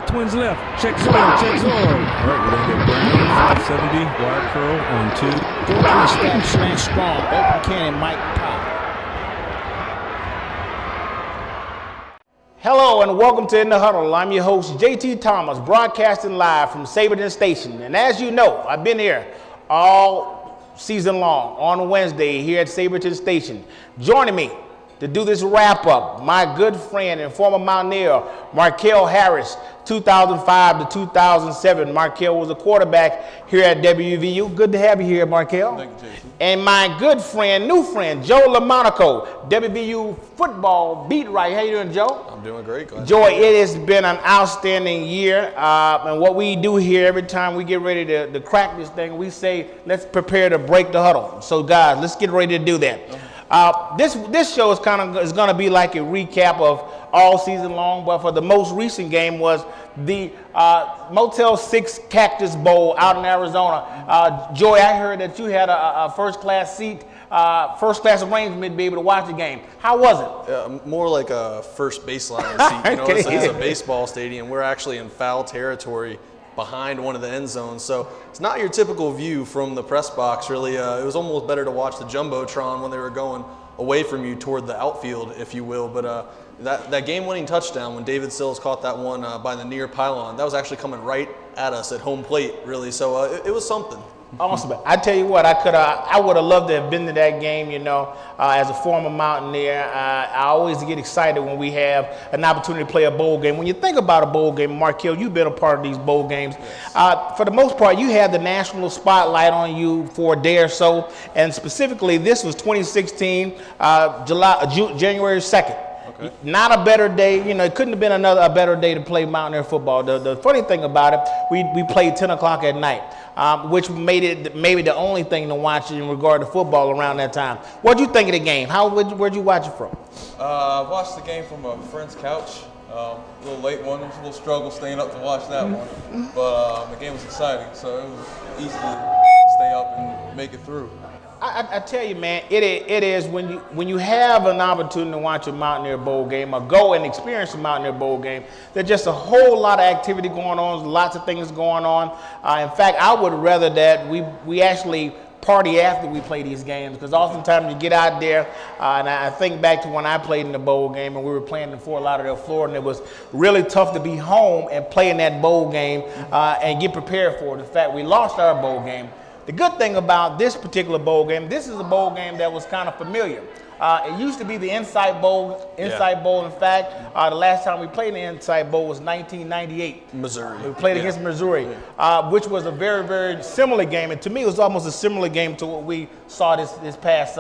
Twins left. Check zone. Check zone. All right, we're going to get Brown, 570, wide curl on 2. 4-3 stab, smash strong. Open cannon, Mike Pop. Hello and welcome to In the Huddle. I'm your host, JT Thomas, broadcasting live from Saberton Station. And as you know, I've been here all season long on Wednesday here at Saberton Station. Joining me to do this wrap-up, my good friend and former Mountaineer, Markel Harris, 2005 to 2007. Markel was a quarterback here at WVU. Good to have you here, Markel. Thank you, Jason. And my good friend, new friend, Joe LaMonaco, WVU football beat writer. How you doing, Joe? I'm doing great. Joe, it has been an outstanding year. And what we do here every time we get ready to crack this thing, we say, let's prepare to break the huddle. So, guys, let's get ready to do that. This show is going to be like a recap of all season long, but for the most recent game was the Motel 6 Cactus Bowl out in Arizona. Joey, I heard that you had a first-class seat, first-class arrangement to be able to watch the game. How was it? More like a first baseline seat. You know, Okay. it's a baseball stadium. We're actually in foul territory behind one of the end zones. So it's not your typical view from the press box, really. It was almost better to watch the Jumbotron when they were going away from you toward the outfield, if you will. But that game-winning touchdown, when David Sills caught that one by the near pylon, that was actually coming right at us at home plate, really. So it was something. Awesome. I tell you what, I would have loved to have been to that game, you know, as a former Mountaineer. I always get excited when we have an opportunity to play a bowl game. When you think about a bowl game, Markel, you've been a part of these bowl games. Yes. For the most part, you had the national spotlight on you for a day or so, and specifically, this was 2016, January 2nd. Okay. Not a better day, you know, it couldn't have been a better day to play Mountaineer football. The funny thing about it, we played 10 o'clock at night, which made it maybe the only thing to watch in regard to football around that time. What'd you think of the game? Where'd you watch it from? I watched the game from a friend's couch. A little late one, it was a little struggle staying up to watch that one. But the game was exciting, so it was easy to stay up and make it through. I tell you, man, it is when you have an opportunity to watch a Mountaineer Bowl game or go and experience a Mountaineer Bowl game, there's just a whole lot of activity going on, lots of things going on. In fact, I would rather that we actually party after we play these games, because oftentimes you get out there, and I think back to when I played in the bowl game and we were playing in Fort Lauderdale, Florida, and it was really tough to be home and play in that bowl game and get prepared for it. In fact, we lost our bowl game. The good thing about this particular bowl game, this is a bowl game that was kind of familiar. It used to be the Insight Bowl. In fact, the last time we played in the Insight Bowl was 1998. Missouri. We played against Missouri, which was a very, very similar game. And to me, it was almost a similar game to what we saw this past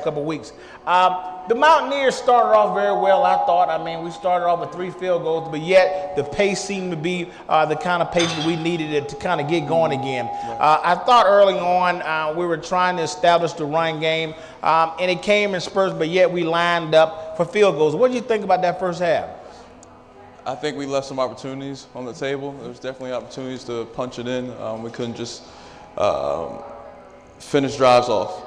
couple of weeks. The Mountaineers started off very well, I thought. I mean, we started off with 3 field goals, but yet the pace seemed to be the kind of pace that we needed to kind of get going again. I thought early on we were trying to establish the run game, and it came in spurts, but yet we lined up for field goals. What did you think about that first half? I think we left some opportunities on the table. There was definitely opportunities to punch it in. We couldn't just finish drives off.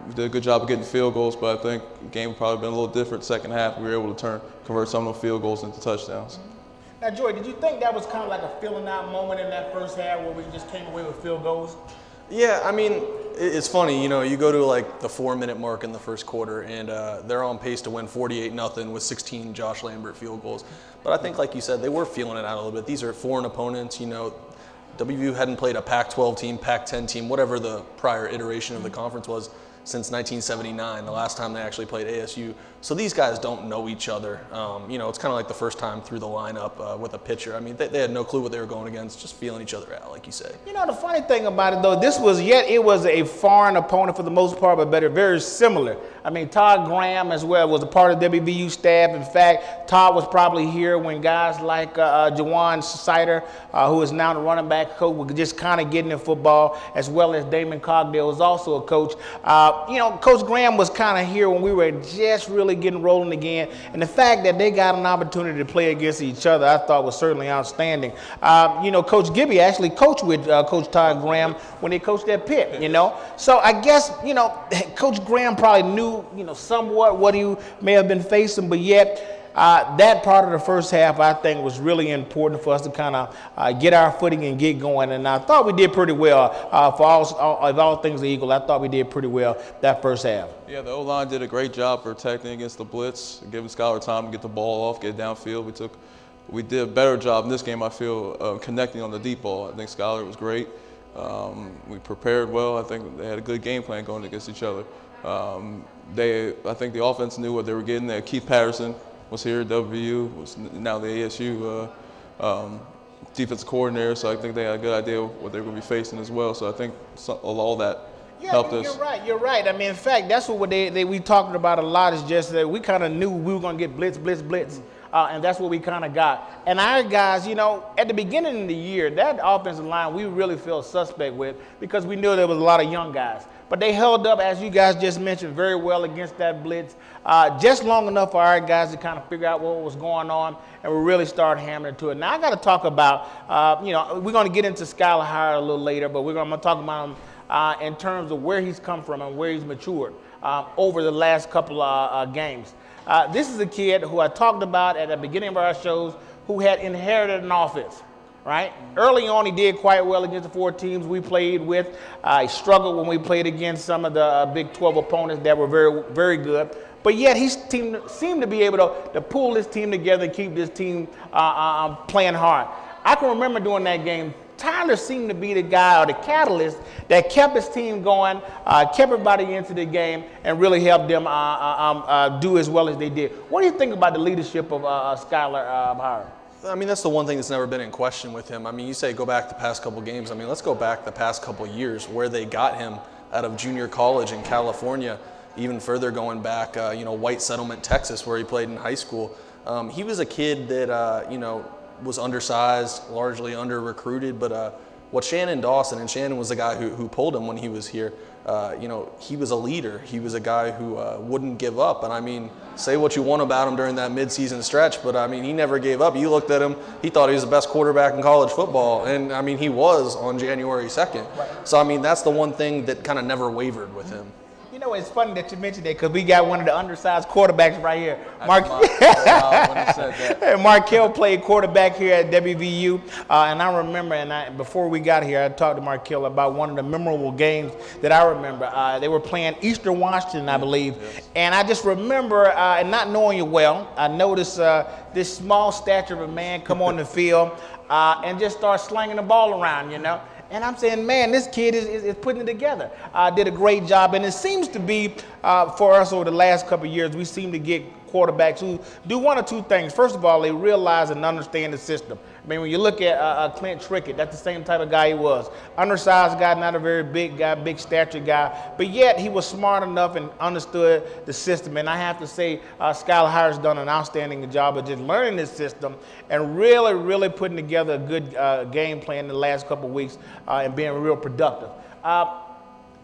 We did a good job of getting field goals, but I think the game would probably been a little different second half. We were able to convert some of the field goals into touchdowns. Now, Joy, did you think that was kind of like a filling out moment in that first half where we just came away with field goals? Yeah, I mean, it's funny, you know, you go to like the 4-minute mark in the first quarter, and they're on pace to win 48-0 with 16 Josh Lambert field goals. But I think, like you said, they were feeling it out a little bit. These are foreign opponents, you know. WVU hadn't played a Pac-12 team, Pac-10 team, whatever the prior iteration of the conference was, since 1979, the last time they actually played ASU. So these guys don't know each other. You know, it's kind of like the first time through the lineup with a pitcher. I mean, they had no clue what they were going against, just feeling each other out, like you say. You know, the funny thing about it, though, it was a foreign opponent for the most part, but very similar. I mean, Todd Graham as well was a part of WVU staff. In fact, Todd was probably here when guys like Jawan Sider, who is now the running back coach, were just kind of getting in football, as well as Damon Cogdale was also a coach. You know, Coach Graham was kind of here when we were just really getting rolling again. And the fact that they got an opportunity to play against each other, I thought was certainly outstanding. You know, Coach Gibby actually coached with Coach Todd Graham when they coached at Pitt, you know. So I guess, you know, Coach Graham probably knew, you know, somewhat what he may have been facing, but yet that part of the first half, I think, was really important for us to kind of get our footing and get going. And I thought we did pretty well. For all things equal, I thought we did pretty well that first half. Yeah, the O-line did a great job protecting against the blitz, giving Skylar time to get the ball off, get downfield. We did a better job in this game, I feel, connecting on the deep ball. I think Skylar was great. We prepared well. I think they had a good game plan going against each other. I think the offense knew what they were getting there. Keith Patterson was here at WVU, was now the ASU defensive coordinator, so I think they had a good idea of what they were going to be facing as well. So I think all that helped us. You're right. I mean, in fact, that's what we talked about a lot, is just that we kind of knew we were going to get blitz. And that's what we kind of got. And our guys, at the beginning of the year, that offensive line we really felt suspect with, because we knew there was a lot of young guys. But they held up, as you guys just mentioned, very well against that blitz, just long enough for our guys to kind of figure out what was going on, and we really started hammering to it. Now, I got to talk about, we're going to get into Skylar Howard a little later, but I'm going to talk about him in terms of where he's come from and where he's matured over the last couple of games. This is a kid who I talked about at the beginning of our shows, who had inherited an offense. Right? Early on, he did quite well against the 4 teams we played with. He struggled when we played against some of the Big 12 opponents that were very, very good. But yet, he seemed to be able to pull this team together and keep this team playing hard. I can remember during that game, Tyler seemed to be the guy or the catalyst that kept his team going, kept everybody into the game, and really helped them do as well as they did. What do you think about the leadership of Skylar Howard? I mean, that's the one thing that's never been in question with him. I mean, you say go back the past couple games. I mean, let's go back the past couple years where they got him out of junior college in California, even further going back, White Settlement, Texas, where he played in high school. He was a kid that, was undersized, largely under-recruited, but what Shannon Dawson, and Shannon was the guy who pulled him when he was here, he was a leader. He was a guy who wouldn't give up. And I mean, say what you want about him during that midseason stretch, but I mean, he never gave up. You looked at him, he thought he was the best quarterback in college football. And I mean, he was on January 2nd. So I mean, that's the one thing that kind of never wavered with him. It's funny that you mentioned that, because we got one of the undersized quarterbacks right here. Markel played quarterback here at WVU. And I remember, before we got here, I talked to Markel about one of the memorable games that I remember. They were playing Eastern Washington, I believe. Yes. And I just remember, and not knowing you well, I noticed this small stature of a man come on the field and just start slinging the ball around, And I'm saying, man, this kid is putting it together. Did a great job. And it seems to be, for us over the last couple of years, we seem to get quarterbacks who do one or two things. First of all, they realize and understand the system. I mean, when you look at Clint Trickett, that's the same type of guy he was. Undersized guy, not a very big guy, big stature guy, but yet he was smart enough and understood the system. And I have to say, Skylar Howard's done an outstanding job of just learning this system and really, really putting together a good game plan in the last couple of weeks and being real productive.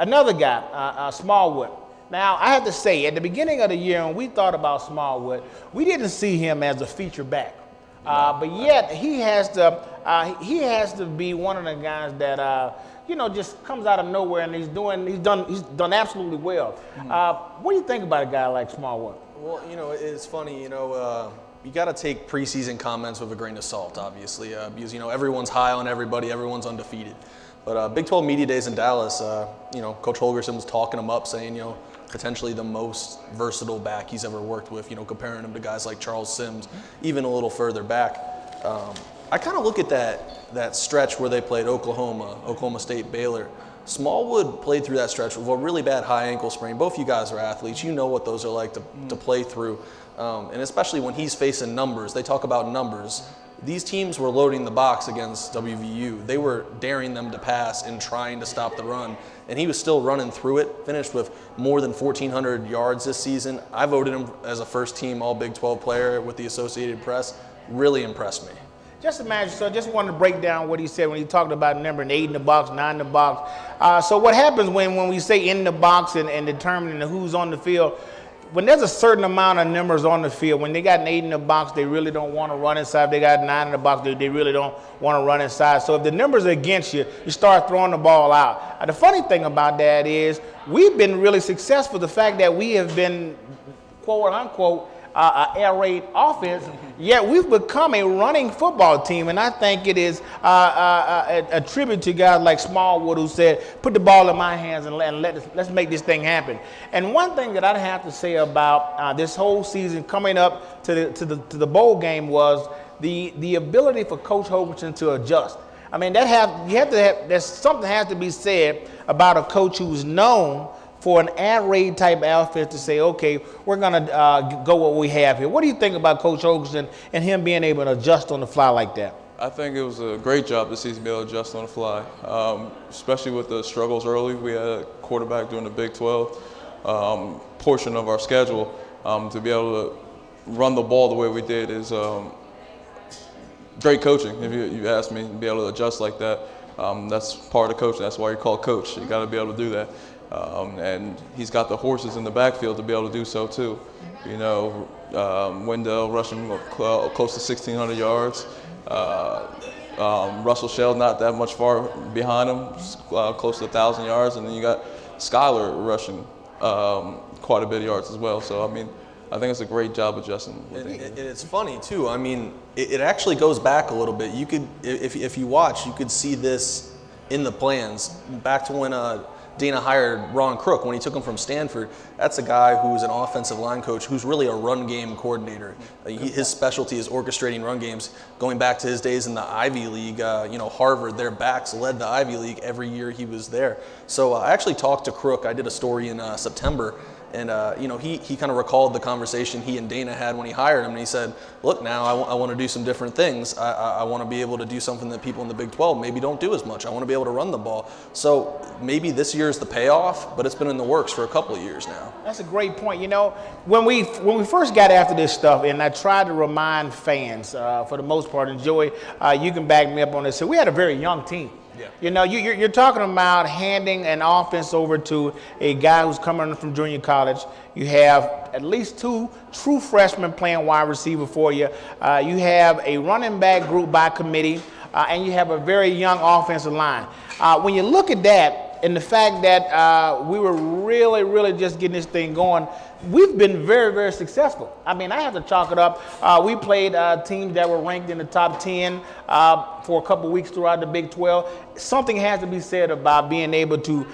Another guy, Smallwood. Now, I have to say, at the beginning of the year, when we thought about Smallwood, we didn't see him as a feature back. But yet he has to be one of the guys that just comes out of nowhere, and he's done absolutely well. What do you think about a guy like Smallwood? Well, it's funny. You got to take preseason comments with a grain of salt, obviously, because everyone's high on everybody, everyone's undefeated. But Big 12 Media Days in Dallas, Coach Holgerson was talking him up, saying potentially the most versatile back he's ever worked with, comparing him to guys like Charles Sims, even a little further back. I kind of look at that stretch where they played Oklahoma State, Baylor. Smallwood played through that stretch with a really bad high ankle sprain. Both you guys are athletes. You know what those are like to play through. And especially when he's facing numbers. They talk about numbers. These teams were loading the box against WVU. They were daring them to pass and trying to stop the run. And he was still running through it, finished with more than 1,400 yards this season. I voted him as a first-team All-Big 12 player with the Associated Press. Really impressed me. Just imagine, so just wanted to break down what he said when he talked about numbering 8 in the box, 9 in the box. So what happens when we say in the box and determining who's on the field, when there's a certain amount of numbers on the field, when they got an 8 in the box, they really don't want to run inside. If they got 9 in the box, they really don't want to run inside. So if the numbers are against you, you start throwing the ball out. The funny thing about that is we've been really successful. The fact that we have been, quote unquote, air raid offense, yet we've become a running football team. And I think it is a tribute to guys like Smallwood, who said, put the ball in my hands and let's make this thing happen. And one thing that I'd have to say about this whole season coming up to the bowl game was the ability for Coach Hogerson to adjust. I mean, there's something has to be said about a coach who's known for an air raid type outfit to say, okay, we're going to go what we have here. What do you think about Coach Hogerson and him being able to adjust on the fly like that? I think it was a great job this season to be able to adjust on the fly, especially with the struggles early. We had a quarterback during the Big 12 portion of our schedule. To be able to run the ball the way we did is great coaching, if you ask me, to be able to adjust like that. That's part of coaching. That's why you're called coach. You got to be able to do that. And he's got the horses in the backfield to be able to do so too. You know, Wendell rushing close to 1,600 yards. Russell Shell not that much far behind him, close to 1,000 yards. And then you got Skyler rushing quite a bit of yards as well. So, I mean, I think it's a great job adjusting. It's funny too. I mean, it actually goes back a little bit. You could, if you watch, you could see this in the plans back to when Dana hired Ron Crook when he took him from Stanford. That's a guy who's an offensive line coach who's really a run game coordinator. His specialty is orchestrating run games. Going back to his days in the Ivy League, Harvard, their backs led the Ivy League every year he was there. So I actually talked to Crook. I did a story in September. And, he kind of recalled the conversation he and Dana had when he hired him. And he said, look, now I want to do some different things. I want to be able to do something that people in the Big 12 maybe don't do as much. I want to be able to run the ball. So maybe this year is the payoff, but it's been in the works for a couple of years now. That's a great point. You know, when we first got after this stuff, and I tried to remind fans, for the most part, and Joey, you can back me up on this. So we had a very young team. Yeah. You know, you're talking about handing an offense over to a guy who's coming from junior college. You have at least 2 true freshmen playing wide receiver for you. You have a running back group by committee, and you have a very young offensive line. When you look at that and the fact that we were really, really just getting this thing going, we've been very, very successful. I mean, I have to chalk it up. We played teams that were ranked in the top 10 for a couple weeks throughout the Big 12. Something has to be said about being able to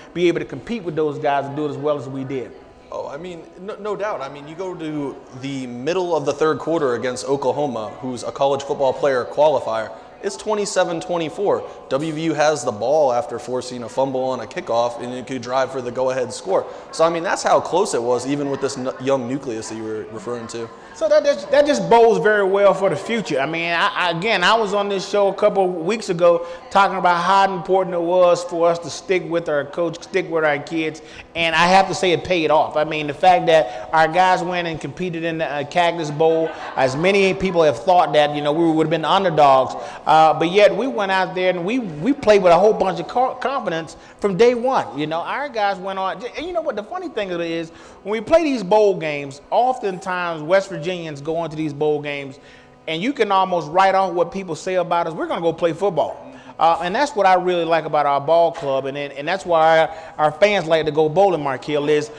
compete with those guys and do it as well as we did. Oh, I mean, no doubt. I mean, you go to the middle of the third quarter against Oklahoma, who's a college football player qualifier. It's 27-24. WVU has the ball after forcing a fumble on a kickoff, and it could drive for the go-ahead score. So, I mean, that's how close it was, even with this young nucleus that you were referring to. So that just bodes very well for the future. I mean, I was on this show a couple of weeks ago talking about how important it was for us to stick with our coach, stick with our kids, and I have to say it paid off. I mean, the fact that our guys went and competed in the Cactus Bowl, as many people have thought that, we would have been the underdogs, but yet we went out there and we played with a whole bunch of confidence from day one. Our guys went on, and you know what the funny thing is, when we play these bowl games, oftentimes West Virginians go into these bowl games, and you can almost write off what people say about us. We're going to go play football. And that's what I really like about our ball club, and that's why our fans like to go bowling, Markell, is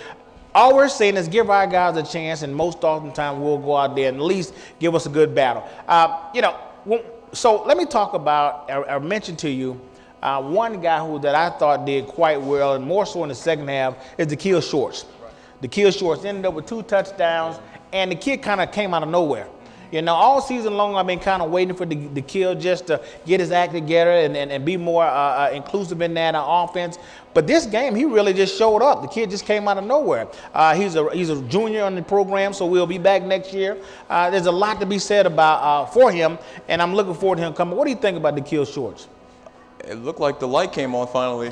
all we're saying is give our guys a chance, and most oftentimes we'll go out there and at least give us a good battle. So let me talk about, I mentioned to you, one guy that I thought did quite well, and more so in the second half, is Da'Keel Shorts. Da'Keel Shorts ended up with 2 touchdowns, and the kid kind of came out of nowhere. All season long I've been kind of waiting for Da'Keel just to get his act together and be more inclusive in that offense. But this game, he really just showed up. The kid just came out of nowhere. He's a junior on the program, so we'll be back next year. There's a lot to be said about for him, and I'm looking forward to him coming. What do you think about Da'Keel Shorts? It looked like the light came on finally.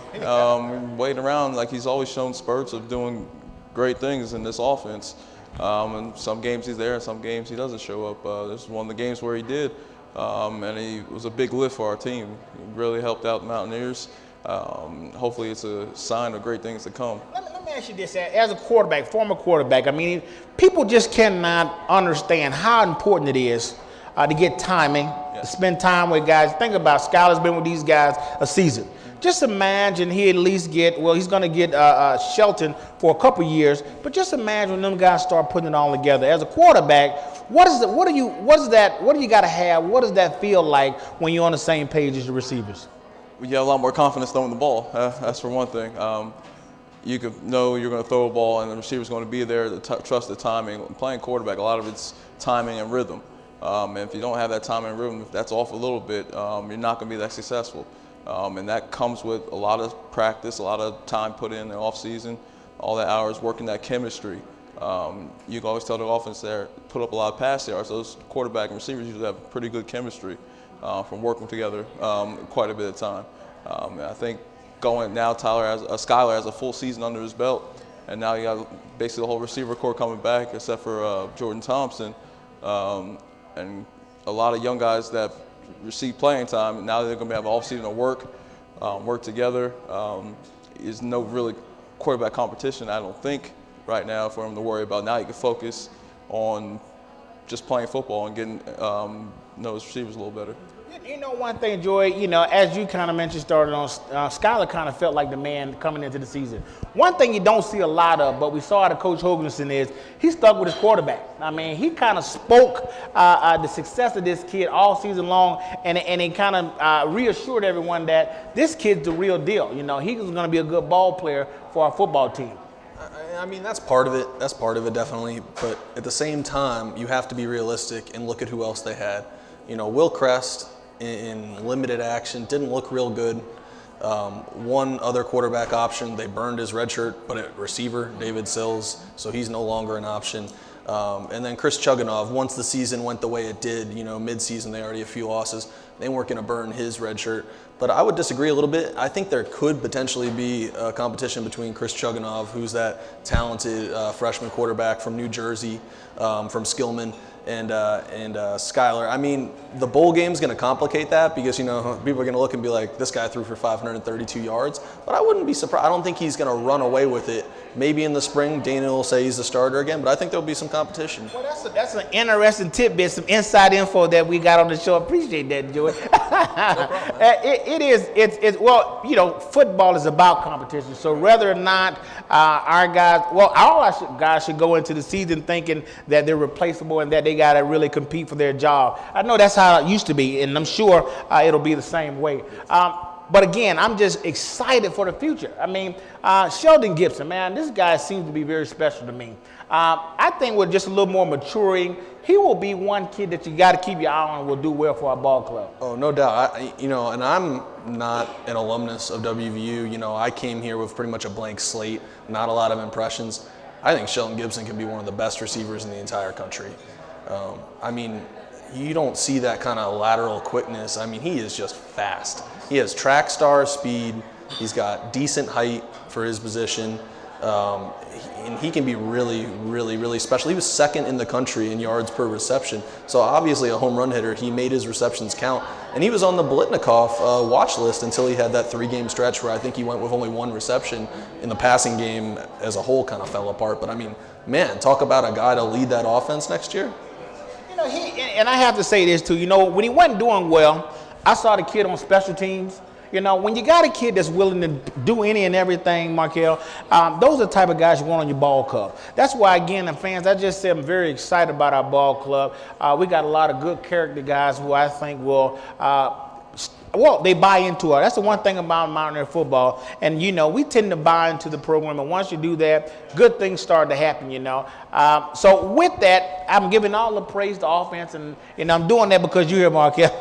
Waiting around, like he's always shown spurts of doing great things in this offense. And some games he's there, and some games he doesn't show up. This is one of the games where he did, and he was a big lift for our team. He really helped out the Mountaineers. Hopefully it's a sign of great things to come. Let me ask you this, as a quarterback, former quarterback, I mean, people just cannot understand how important it is to get timing, spend time with guys. Think about Skyler's been with these guys a season. Just imagine he at least get, well, he's going to get Shelton for a couple years, but just imagine when them guys start putting it all together. As a quarterback, what do you got to have? What does that feel like when you're on the same page as your receivers? You have a lot more confidence throwing the ball. That's for one thing. You could know you're going to throw a ball and the receiver's going to be there to trust the timing. Playing quarterback, a lot of it's timing and rhythm. And if you don't have that timing and rhythm, if that's off a little bit, you're not going to be that successful. And that comes with a lot of practice, a lot of time put in the off season, all the hours working that chemistry. You can always tell the offense there, put up a lot of pass yards. Those quarterback and receivers usually have pretty good chemistry from working together quite a bit of time. And I think going now, Skyler has a full season under his belt, and now you got basically the whole receiver core coming back except for Jordan Thompson, and a lot of young guys that receive playing time. Now they're going to have an off-season to work together. Is no really quarterback competition, I don't think, right now for him to worry about. Now he can focus on just playing football and getting know his receivers a little better. You know one thing, Joy, as you kind of mentioned started on, Skyler kind of felt like the man coming into the season. One thing you don't see a lot of, but we saw out of Coach Hoganson is he stuck with his quarterback. I mean, he kind of spoke the success of this kid all season long, and he kind of reassured everyone that this kid's the real deal. He was going to be a good ball player for our football team. I mean, that's part of it. That's part of it, definitely. But at the same time, you have to be realistic and look at who else they had. Will Crest in limited action didn't look real good. One other quarterback option, they burned his red shirt, but at receiver, David Sills, so he's no longer an option. And then Chris Chuganov, once the season went the way it did, mid-season they already a few losses, they weren't going to burn his red shirt. But I would disagree a little bit. I think there could potentially be a competition between Chris Chuganov, who's that talented freshman quarterback from New Jersey, from Skillman, and Skyler. I mean, the bowl game's going to complicate that because, people are going to look and be like, this guy threw for 532 yards. But I wouldn't be surprised. I don't think he's going to run away with it. Maybe in the spring, Daniel will say he's the starter again, but I think there'll be some competition. Well, that's an interesting tidbit, some inside info that we got on the show. Appreciate that, Joey. No problem, well, football is about competition. So whether or not our guys, all our guys should go into the season thinking that they're replaceable and that they got to really compete for their job. I know that's how it used to be, and I'm sure it'll be the same way. But again, I'm just excited for the future. I mean, Sheldon Gibson, man, this guy seems to be very special to me. I think with just a little more maturing, he will be one kid that you got to keep your eye on and will do well for our ball club. Oh, no doubt. And I'm not an alumnus of WVU. I came here with pretty much a blank slate, not a lot of impressions. I think Sheldon Gibson can be one of the best receivers in the entire country. I mean, you don't see that kind of lateral quickness. I mean, he is just fast. He has track star speed. He's got decent height for his position. And he can be really, really, really special. He was second in the country in yards per reception. So obviously a home run hitter. He made his receptions count. And he was on the Blitnikoff watch list until he had that 3-game stretch where I think he went with only 1 reception in the passing game as a whole kind of fell apart. But I mean, man, talk about a guy to lead that offense next year. And I have to say this too, when he wasn't doing well, I saw the kid on special teams. When you got a kid that's willing to do any and everything, Markel, those are the type of guys you want on your ball club. That's why, again, the fans, I just said I'm very excited about our ball club. We got a lot of good character guys who I think will they buy into it. That's the one thing about Mountaineer football. And, we tend to buy into the program. And once you do that, good things start to happen, So with that, I'm giving all the praise to offense. And I'm doing that because you're here, Markel.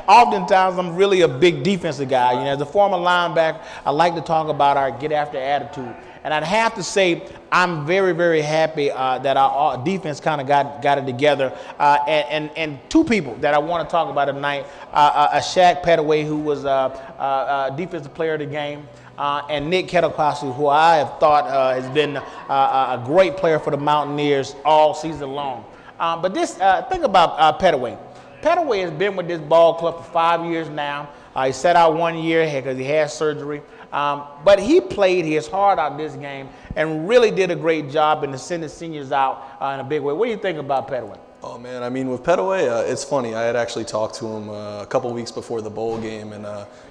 Oftentimes, I'm really a big defensive guy. As a former linebacker, I like to talk about our get-after attitude. And I'd have to say I'm very, very happy that our defense kind of got it together. And 2 people that I want to talk about tonight, Shaq Petaway, who was a defensive player of the game, and Nick Kettleklasu, who I have thought has been a great player for the Mountaineers all season long. But think about Petaway. Petaway has been with this ball club for 5 years now. He sat out 1 year because he had surgery. But he played his heart out this game and really did a great job in sending seniors out in a big way. What do you think about Petaway? Oh man, I mean with Petaway, it's funny. I had actually talked to him a couple weeks before the bowl game, and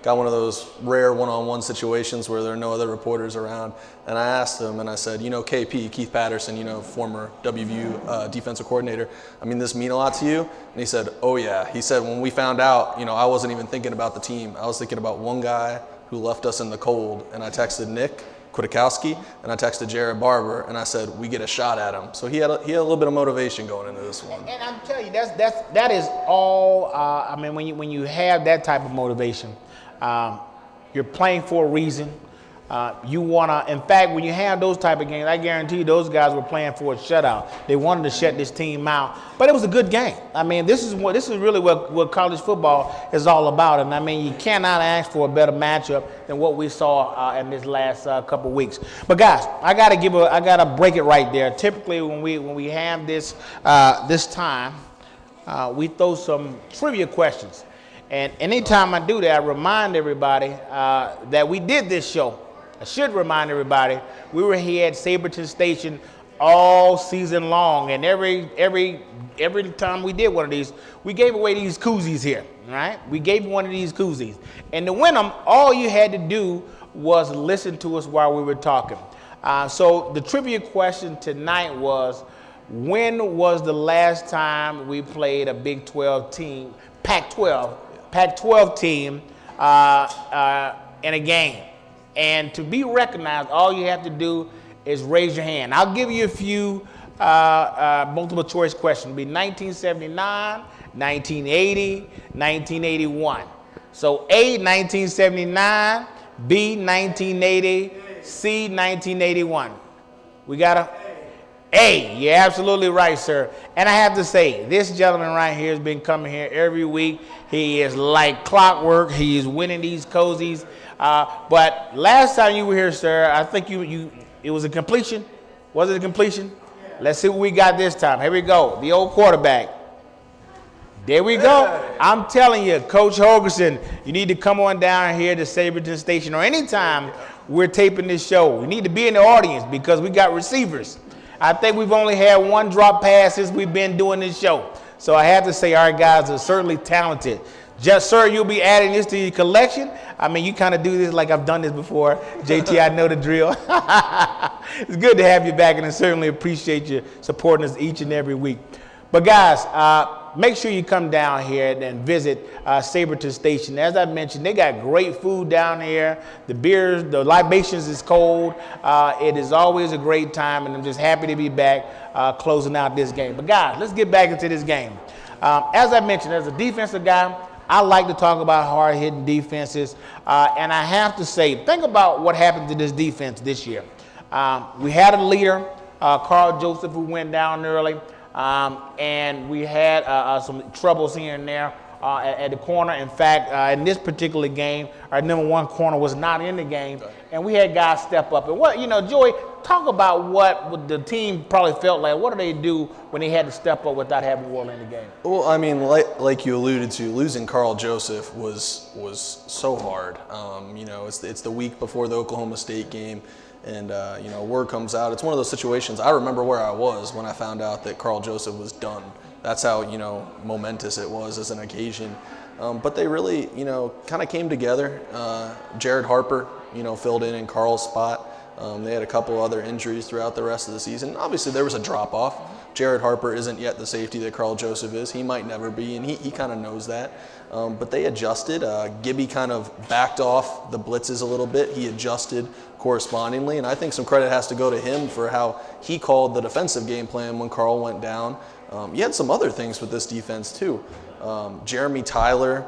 got one of those rare one-on-one situations where there are no other reporters around. And I asked him, and I said, KP, Keith Patterson, former WVU defensive coordinator. I mean, this mean a lot to you? And he said, oh yeah. He said when we found out, I wasn't even thinking about the team. I was thinking about one guy who left us in the cold, and I texted Nick Kwiatkowski, and I texted Jared Barber, and I said, we get a shot at him. So he had a little bit of motivation going into this one. And I'm telling you, that is all. I mean, when you have that type of motivation, you're playing for a reason. You wanna. In fact, when you have those type of games, I guarantee you, those guys were playing for a shutout. They wanted to shut this team out, but it was a good game. I mean, this is really what college football is all about. And I mean, you cannot ask for a better matchup than what we saw in this last couple weeks. But guys, I gotta break it right there. Typically, when we have this time, we throw some trivia questions. And anytime I do that, I remind everybody that we did this show. I should remind everybody, we were here at Saberton Station all season long, and every time we did one of these, we gave away these koozies here, right? We gave one of these koozies. And to win them, all you had to do was listen to us while we were talking. So the trivia question tonight was, when was the last time we played a Big 12 team, Pac-12 team in a game? And to be recognized, all you have to do is raise your hand. I'll give you a few multiple choice questions. It'll be 1979, 1980, 1981. So A, 1979, B, 1980, C, 1981. We got a A. You're absolutely right, sir. And I have to say, this gentleman right here has been coming here every week. He is like clockwork. He is winning these cozies. But last time you were here, sir, I think it was a completion. Was it a completion? Yeah. Let's see what we got this time. Here we go. The old quarterback. There we go. I'm telling you, Coach Holgerson, you need to come on down here to Saberton Station, or anytime we're taping this show. You need to be in the audience because we got receivers. I think we've only had one drop pass since we've been doing this show. So I have to say our guys are certainly talented. Just, sir, you'll be adding this to your collection. I mean, you kind of do this like I've done this before. JT, I know the drill. It's good to have you back, and I certainly appreciate you supporting us each and every week. But guys, make sure you come down here and visit Saberton Station. As I mentioned, they got great food down here. The beers, the libations is cold. It is always a great time, and I'm just happy to be back closing out this game. But guys, let's get back into this game. As I mentioned, as a defensive guy, I like to talk about hard-hitting defenses, and I have to say, think about what happened to this defense this year. We had a leader, Carl Joseph, who went down early, and we had some troubles here and there at the corner. In fact, in this particular game, our number one corner was not in the game, and we had guys step up. And Joey, talk about what the team probably felt like. What do they do when they had to step up without having Will in the game? Well, I mean, like you alluded to, losing Carl Joseph was so hard. It's the week before the Oklahoma State game, and word comes out. It's one of those situations. I remember where I was when I found out that Carl Joseph was done. That's how momentous it was as an occasion. But they really kind of came together. Jared Harper filled in Carl's spot. They had a couple other injuries throughout the rest of the season. Obviously, there was a drop-off. Jared Harper isn't yet the safety that Carl Joseph is. He might never be, and he kind of knows that. But they adjusted. Gibby kind of backed off the blitzes a little bit. He adjusted correspondingly, and I think some credit has to go to him for how he called the defensive game plan when Carl went down. You had some other things with this defense, too. Jeremy Tyler,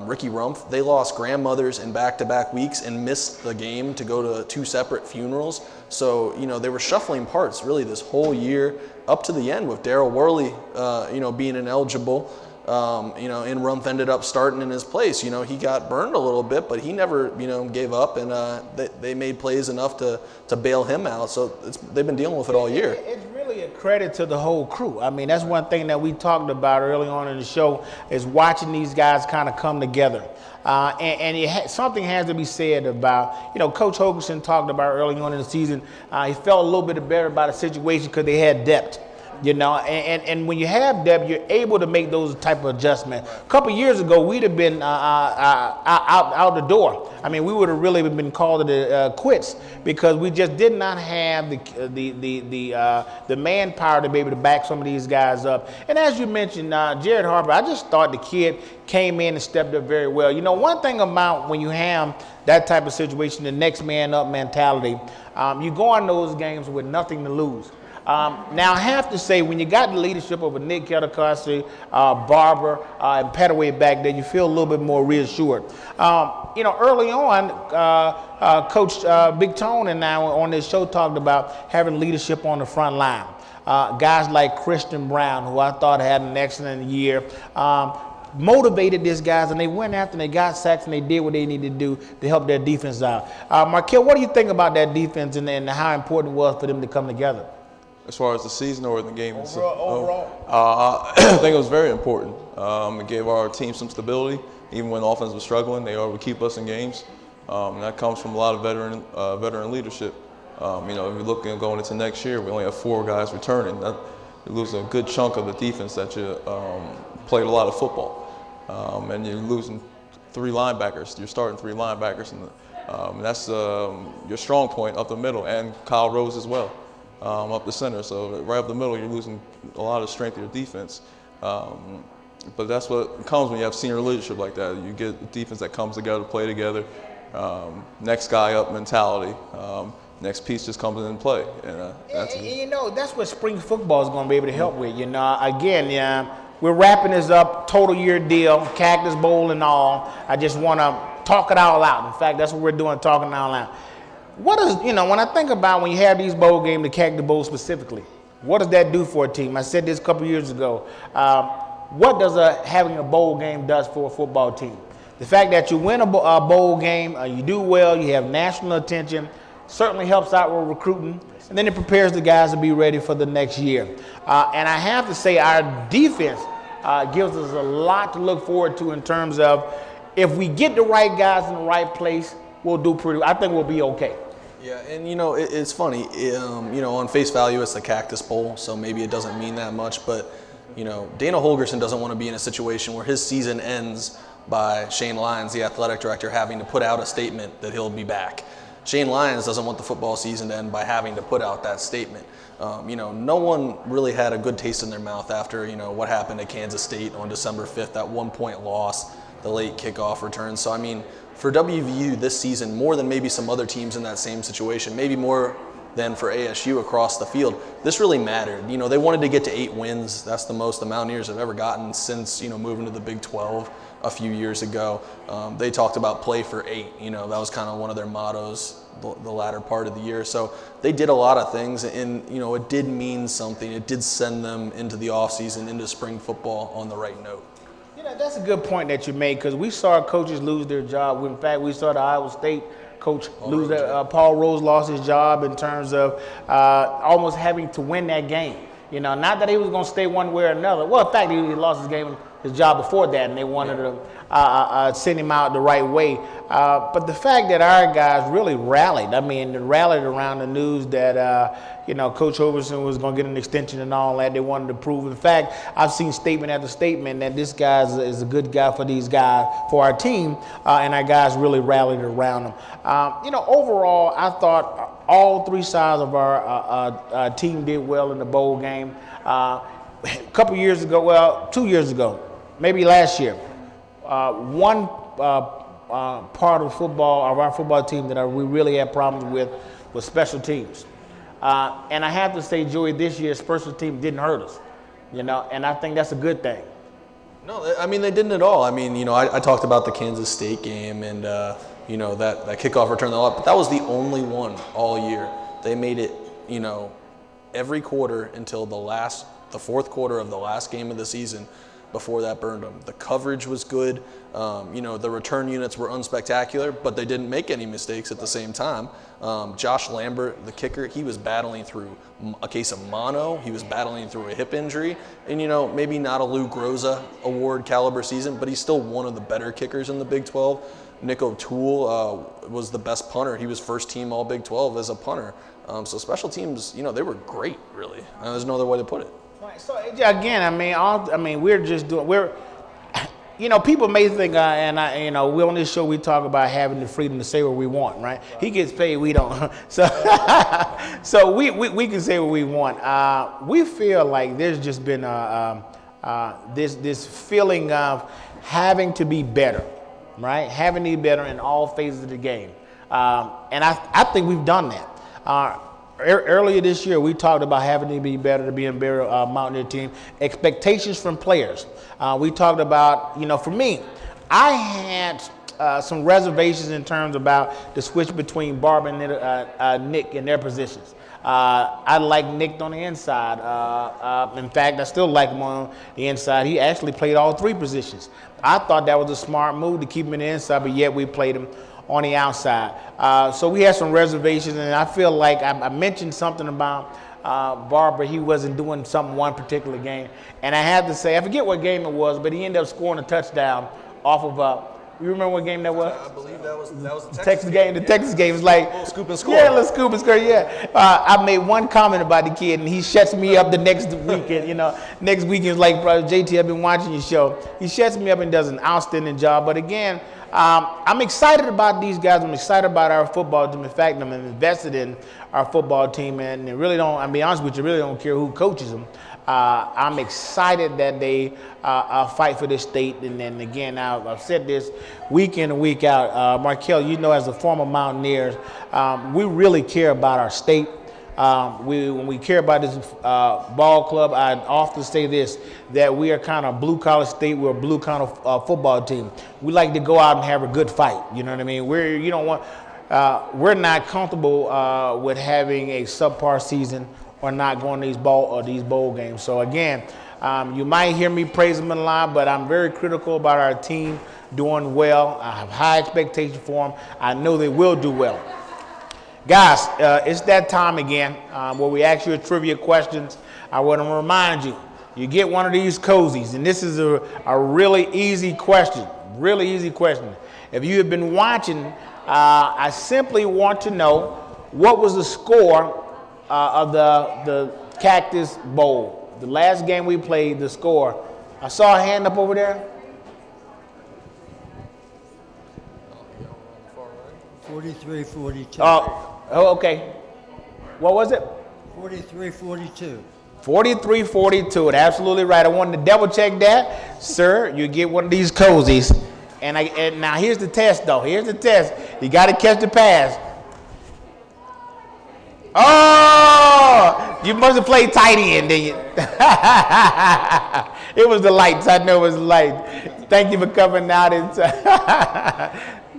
Ricky Rumpf, they lost grandmothers in back-to-back weeks and missed the game to go to two separate funerals. So, they were shuffling parts really this whole year up to the end with Daryl Worley, being ineligible. And Rumpf ended up starting in his place. He got burned a little bit, but he never, gave up, and they made plays enough to bail him out. So they've been dealing with it all year. It's really a credit to the whole crew. I mean, that's one thing that we talked about early on in the show is watching these guys kind of come together. Something has to be said about, Coach Holgerson talked about early on in the season. He felt a little bit better about the situation because they had depth. And when you have depth, you're able to make those type of adjustments. A couple years ago, we'd have been out the door. I mean, we would have really been called it quits because we just did not have the manpower to be able to back some of these guys up. And as you mentioned, Jared Harper, I just thought the kid came in and stepped up very well. One thing about when you have that type of situation, the next man up mentality, you go on those games with nothing to lose. Now, I have to say, when you got the leadership of a Nick Ketakasi, Barber, and Petaway back there, you feel a little bit more reassured. Early on, Coach Big Tone and I on this show talked about having leadership on the front line. Guys like Christian Brown, who I thought had an excellent year, motivated these guys, and they went after and they got sacks and they did what they needed to do to help their defense out. Markel, what do you think about that defense and how important it was for them to come together? As far as the season or the game itself? Overall. I think it was very important. It gave our team some stability. Even when the offense was struggling, they were able to keep us in games. And that comes from a lot of veteran leadership. If you're looking going into next year, we only have 4 guys returning. You're losing a good chunk of the defense that you played a lot of football. And you're losing 3 linebackers. You're starting 3 linebackers. And that's your strong point up the middle, and Kyle Rose as well. Up the center, so right up the middle, you're losing a lot of strength of your defense. But that's what comes when you have senior leadership like that. You get a defense that comes together, play together, next guy up mentality. Next piece just comes in play. That's what spring football is going to be able to help with. Again, we're wrapping this up, total year deal, Cactus Bowl and all. I just want to talk it all out. In fact, that's what we're doing, talking it all out. What is, when I think about when you have these bowl games, the Cactus Bowl specifically, what does that do for a team? I said this a couple years ago. What does having a bowl game does for a football team? The fact that you win a bowl game, you do well, you have national attention, certainly helps out with recruiting, and then it prepares the guys to be ready for the next year. And I have to say our defense gives us a lot to look forward to in terms of if we get the right guys in the right place, we'll do I think we'll be okay. Yeah, and it's funny, on face value it's the Cactus Bowl, so maybe it doesn't mean that much, but Dana Holgerson doesn't want to be in a situation where his season ends by Shane Lyons, the athletic director, having to put out a statement that he'll be back. Shane Lyons doesn't want the football season to end by having to put out that statement. No one really had a good taste in their mouth after, what happened at Kansas State on December 5th, that 1-point loss, the late kickoff return. So, for WVU this season, more than maybe some other teams in that same situation, maybe more than for ASU across the field, this really mattered. They wanted to get to 8 wins. That's the most the Mountaineers have ever gotten since, moving to the Big 12 a few years ago. They talked about play for 8. That was kind of one of their mottos the latter part of the year. So they did a lot of things, and, it did mean something. It did send them into the offseason, into spring football on the right note. That's a good point that you made, because we saw coaches lose their job. In fact, we saw the Iowa State coach lose Paul Rose lost his job in terms of almost having to win that game. Not that he was going to stay one way or another. Well, in fact, he lost his job before that, and they wanted to send him out the right way. But the fact that our guys really rallied, they rallied around the news that, Coach Overson was going to get an extension and all that. They wanted to prove. In fact, I've seen statement after statement that this guy is a good guy for these guys, for our team, and our guys really rallied around him. Overall, I thought all 3 sides of our team did well in the bowl game. A couple years ago, 2 years ago, maybe last year, one part of our football team that we really had problems with was special teams. And I have to say, Joey, this year special team didn't hurt us, and I think that's a good thing. No, they didn't at all. I talked about the Kansas State game and, that kickoff return, but that was the only one all year. They made it, every quarter until the fourth quarter of the last game of the season. Before that burned them. The coverage was good. The return units were unspectacular, but they didn't make any mistakes at the same time. Josh Lambert, the kicker, he was battling through a case of mono. He was battling through a hip injury. And, maybe not a Lou Groza award caliber season, but he's still one of the better kickers in the Big 12. Nick O'Toole was the best punter. He was first team all Big 12 as a punter. So special teams, they were great, really. There's no other way to put it. So again, we're just doing. People may think, we on this show we talk about having the freedom to say what we want, right? He gets paid, we don't. So, so we can say what we want. We feel like there's just been this feeling of having to be better, right? Having to be better in all phases of the game, and I think we've done that. Earlier this year, we talked about having to be better to be a better Mountaineer team. Expectations from players. We talked about, for me, I had some reservations in terms about the switch between Barber and Nick in their positions. I like Nick on the inside. In fact, I still like him on the inside. He actually played all three positions. I thought that was a smart move to keep him in the inside, but yet we played him on the outside. So we had some reservations, and I feel like I mentioned something about Barber. He wasn't doing something one particular game. And I had to say, I forget what game it was, but he ended up scoring a touchdown off of you remember what game that was? I believe that was the Texas game. The Texas game was like scoop and score. Yeah, let's scoop and score. Yeah, I made one comment about the kid, and he shuts me up the next weekend. Next weekend is like, bro, JT, I've been watching your show. He shuts me up and does an outstanding job. But again, I'm excited about these guys. I'm excited about our football team. In fact, I'm invested in our football team, and really don't. I'll be honest with you, really don't care who coaches them. I'm excited that they fight for this state. And then again, I've said this week in and week out. Markel, as a former Mountaineers, we really care about our state. When we care about this ball club, I often say this, that we are kind of blue-collar state. We're a blue-collar football team. We like to go out and have a good fight. You know what I mean? We're not comfortable with having a subpar season or not going to these bowl games. So again, you might hear me praise them a lot, but I'm very critical about our team doing well. I have high expectations for them. I know they will do well. Guys, it's that time again where we ask you a trivia questions. I want to remind you, you get one of these cozies, and this is a really easy question. Really easy question. If you have been watching, I simply want to know what was the score of the Cactus Bowl. The last game we played, the score. I saw a hand up over there. 43-42. Oh, okay. What was it? 43-42. 43-42. Absolutely right. I wanted to double check that. Sir, you get one of these cozies. And now here's the test, though. Here's the test. You got to catch the pass. Oh, you must have played tight end, didn't you? It was the lights. I know it was the lights. Thank you for coming out.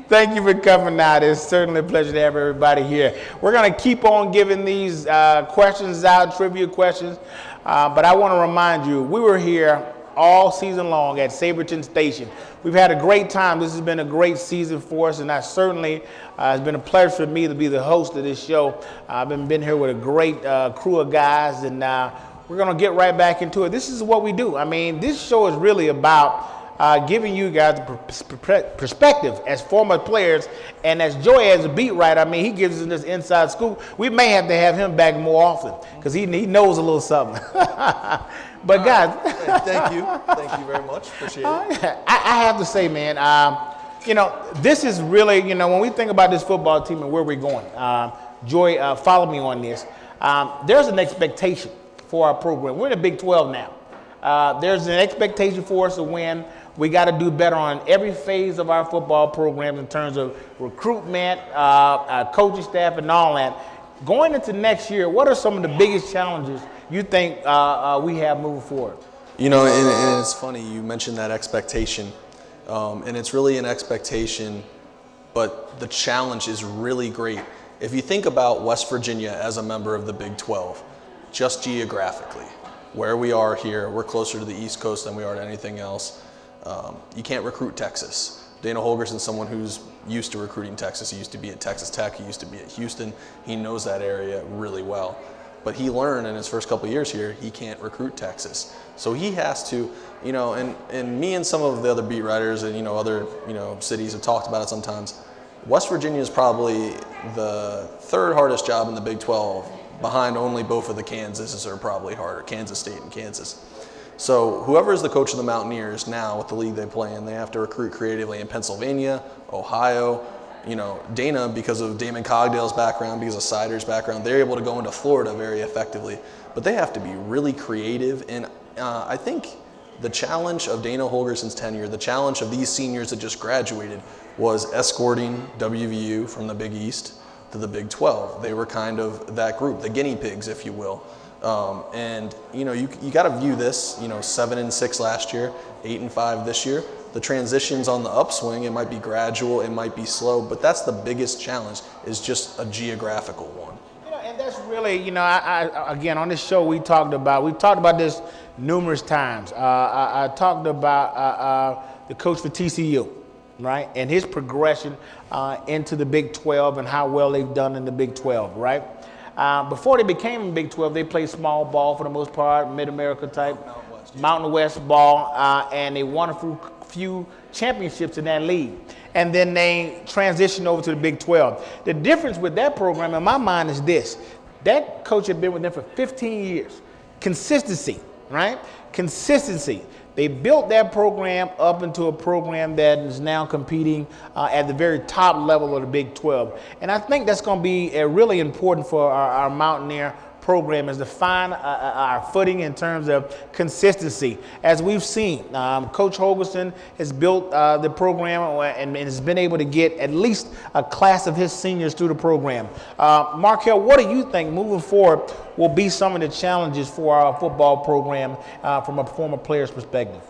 Thank you for coming out. It's certainly a pleasure to have everybody here. We're going to keep on giving these questions out, trivia questions. But I want to remind you, we were here all season long at Saberton Station. We've had a great time. This has been a great season for us, and I certainly it's been a pleasure for me to be the host of this show. I've been here with a great crew of guys, and we're going to get right back into it. This is what we do. I mean, this show is really about giving you guys perspective as former players, and as Joy as a beat writer. I mean, he gives us this inside scoop. We may have to have him back more often because he knows a little something. But guys, thank you very much. Appreciate it. I have to say, man, this is really, when we think about this football team and where we're going, Joy, follow me on this. There's an expectation for our program. We're in the Big 12 now. There's an expectation for us to win. We got to do better on every phase of our football program in terms of recruitment, coaching staff, and all that. Going into next year, what are some of the biggest challenges you think we have moving forward? And it's funny, you mentioned that expectation. And it's really an expectation, but the challenge is really great. If you think about West Virginia as a member of the Big 12, just geographically, where we are here, we're closer to the East Coast than we are to anything else. You can't recruit Texas. Dana Holgerson's someone who's used to recruiting Texas. He used to be at Texas Tech. He used to be at Houston. He knows that area really well. But he learned in his first couple of years here, he can't recruit Texas. So he has to, and me and some of the other beat writers and, other, cities have talked about it sometimes. West Virginia is probably the third hardest job in the Big 12 behind only both of the Kansases are probably harder, Kansas State and Kansas. So whoever is the coach of the Mountaineers now with the league they play in, they have to recruit creatively in Pennsylvania, Ohio. Dana, because of Damon Cogdale's background, because of Sider's background, they're able to go into Florida very effectively. But they have to be really creative. And I think the challenge of Dana Holgerson's tenure, the challenge of these seniors that just graduated, was escorting WVU from the Big East to the Big 12. They were kind of that group, the guinea pigs, if you will. You got to view this, 7-6 last year, 8-5 this year. The transition's on the upswing. It might be gradual, it might be slow, but that's the biggest challenge, is just a geographical one. And that's really, I again, on this show we've talked about this numerous times. I talked about the coach for TCU, right, and his progression into the Big 12 and how well they've done in the Big 12, right? Before they became Big 12, they played small ball for the most part, Mid-America type, Mountain West ball, and they won a few championships in that league. And then they transitioned over to the Big 12. The difference with that program, in my mind, is this. That coach had been with them for 15 years. Consistency, right? Consistency. They built that program up into a program that is now competing at the very top level of the Big 12. And I think that's going to be really important for our Mountaineer program, is to find our footing in terms of consistency. As we've seen, Coach Holgerson has built the program and has been able to get at least a class of his seniors through the program. Markel, what do you think moving forward will be some of the challenges for our football program from a former player's perspective?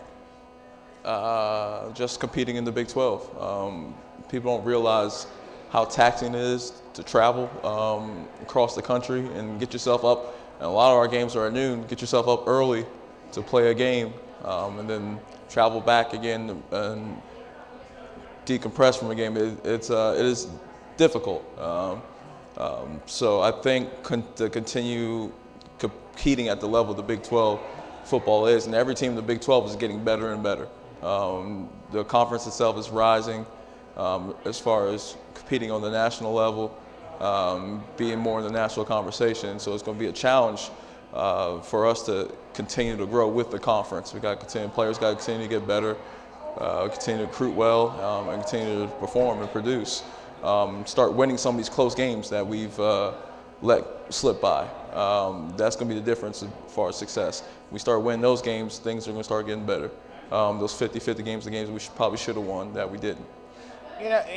Just competing in the Big 12. People don't realize how taxing it is to travel across the country and get yourself up. And a lot of our games are at noon. Get yourself up early to play a game, and then travel back again and decompress from a game. It is difficult. So I think to continue competing at the level the Big 12 football is, and every team in the Big 12 is getting better and better. The conference itself is rising as far as competing on the national level, being more in the national conversation. So it's going to be a challenge for us to continue to grow with the conference. We got to continue, players got to continue to get better, continue to recruit well, and continue to perform and produce. Start winning some of these close games that we've let slip by. That's going to be the difference as far as success. We start winning those games, things are going to start getting better. Those 50-50 games, the games we probably should have won that we didn't.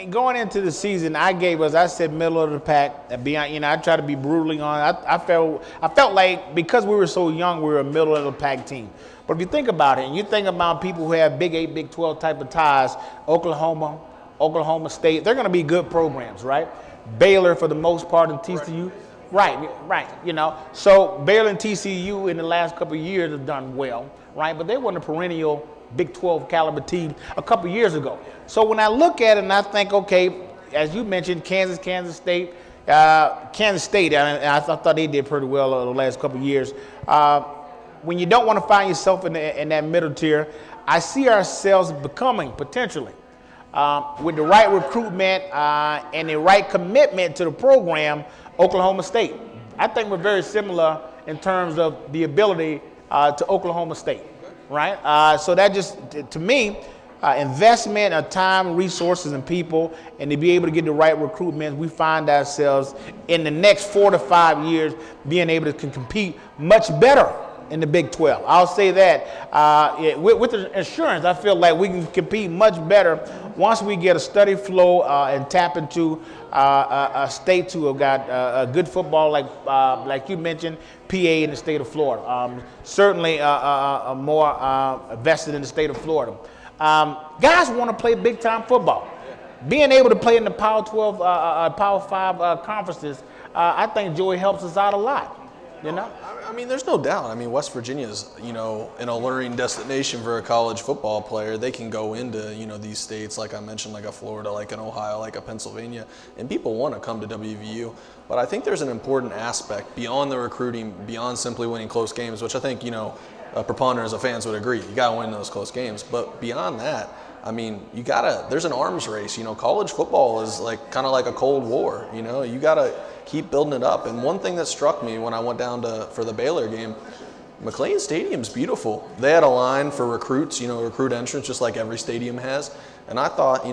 Going into the season, I said middle of the pack. Beyond, I try to be brutally honest. I felt like because we were so young, we were a middle of the pack team. But if you think about it, and you think about people who have Big 8, Big 12 type of ties, Oklahoma State, they're going to be good programs, right? Baylor for the most part, and TCU. Right. So Baylor and TCU in the last couple of years have done well, right? But they weren't a perennial Big 12 caliber team a couple of years ago. So when I look at it and I think, okay, as you mentioned, Kansas State, and I thought they did pretty well over the last couple of years. When you don't want to find yourself in that middle tier, I see ourselves becoming potentially, with the right recruitment and the right commitment to the program, Oklahoma State. I think we're very similar in terms of the ability to Oklahoma State. Right? So that just, to me, investment of time, resources, and people, and to be able to get the right recruitment, we find ourselves in the next 4 to 5 years being able to compete much better in the Big 12. I'll say that. With the insurance, I feel like we can compete much better once we get a steady flow and tap into states who have got good football, like you mentioned, PA in the state of Florida. Certainly more vested in the state of Florida. Guys want to play big-time football. Being able to play in the Power 12, Power 5 conferences, I think Joey helps us out a lot. I mean, there's no doubt. I mean, West Virginia's, an alluring destination for a college football player. They can go into, these states, like I mentioned, like a Florida, like an Ohio, like a Pennsylvania, and people want to come to WVU. But I think there's an important aspect beyond the recruiting, beyond simply winning close games, which I think, a preponderance of fans would agree. You got to win those close games. But beyond that, I mean, there's an arms race. College football is kind of like a Cold War. You got to keep building it up. And one thing that struck me when I went down for the Baylor game, McLean Stadium's beautiful. They had a line for recruits, recruit entrance, just like every stadium has. And I thought,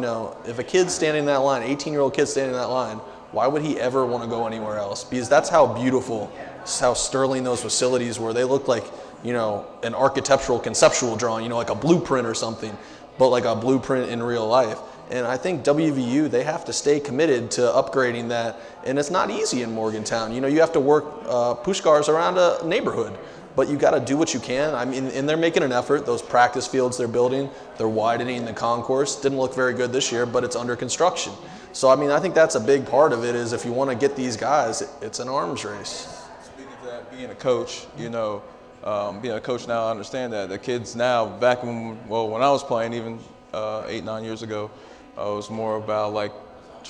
if a kid's standing in that line, 18-year-old kid standing in that line, why would he ever want to go anywhere else? Because that's how beautiful, how sterling those facilities were. They looked like, an architectural conceptual drawing, like a blueprint or something, but like a blueprint in real life. And I think WVU, they have to stay committed to upgrading that. And it's not easy in Morgantown. You have to work push cars around a neighborhood. But you got to do what you can. I mean, and they're making an effort. Those practice fields they're building, they're widening the concourse. Didn't look very good this year, but it's under construction. So, I think that's a big part of it is if you want to get these guys, it's an arms race. Speaking of that, being a coach, being a coach now, I understand that. The kids now, back when I was playing, even 8-9 years ago, it was more about like